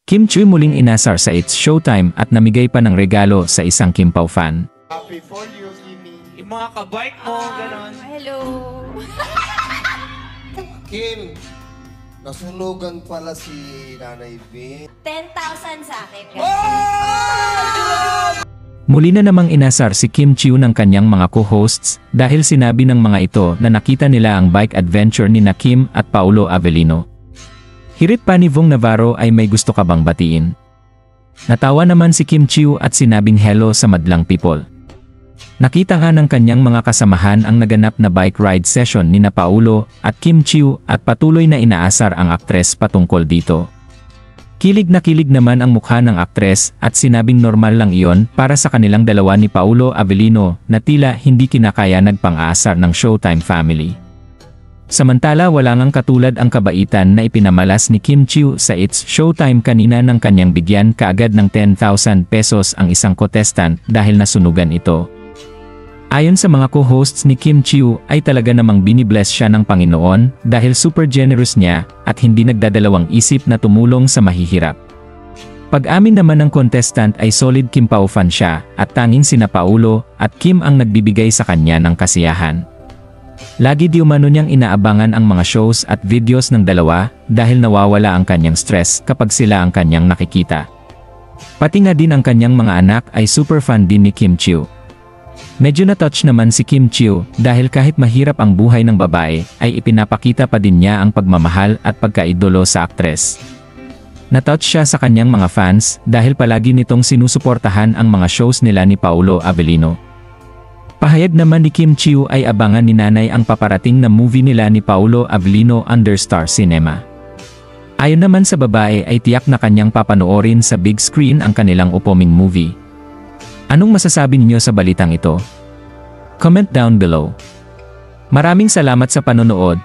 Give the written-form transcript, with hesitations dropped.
Kim Chiu muling inasar sa It's Showtime at namigay pa ng regalo sa isang Kim Pao fan. Happy for you, Kimi. Yung mga kabike mo, gano'n. Hello. Kim, nasunugan pala si Nanay B. 10,000 sa akin. Muli na namang inasar si Kim Chiu ng kanyang mga co-hosts dahil sinabi ng mga ito na nakita nila ang bike adventure ni Kim at Paolo Avellino. Hirit pa ni Vong Navarro ay may gusto ka bang batiin? Natawa naman si Kim Chiu at sinabing hello sa madlang people. Nakita nga ng kanyang mga kasamahan ang naganap na bike ride session ni Paolo at Kim Chiu at patuloy na inaasar ang aktres patungkol dito. Kilig na kilig naman ang mukha ng aktres at sinabing normal lang iyon para sa kanilang dalawa ni Paolo Avellino na tila hindi kinakaya nagpang-aasar ng Showtime family. Samantala wala ngang katulad ang kabaitan na ipinamalas ni Kim Chiu sa It's Showtime kanina nang kanyang bigyan kaagad ng 10,000 pesos ang isang contestant dahil nasunugan ito. Ayon sa mga co-hosts ni Kim Chiu ay talaga namang binibless siya ng Panginoon dahil super generous niya at hindi nagdadalawang isip na tumulong sa mahihirap. Pag-amin naman ng contestant ay solid Kim Pao fan siya at tanging sina Paolo at Kim ang nagbibigay sa kanya ng kasiyahan. Lagi di umano niyang inaabangan ang mga shows at videos ng dalawa dahil nawawala ang kanyang stress kapag sila ang kanyang nakikita. Pati nga din ang kanyang mga anak ay super fan din ni Kim Chiu. Medyo na-touch naman si Kim Chiu dahil kahit mahirap ang buhay ng babae ay ipinapakita pa din niya ang pagmamahal at pagkaidolo sa aktres. Na-touch siya sa kanyang mga fans dahil palagi nitong sinusuportahan ang mga shows nila ni Paolo Avellino. Pahayag naman ni Kim Chiu ay abangan ni nanay ang paparating na movie nila ni Paolo Avellino under Star Cinema. Ayon naman sa babae ay tiyak na kanyang papanoorin sa big screen ang kanilang upcoming movie. Anong masasabi niyo sa balitang ito? Comment down below. Maraming salamat sa panonood.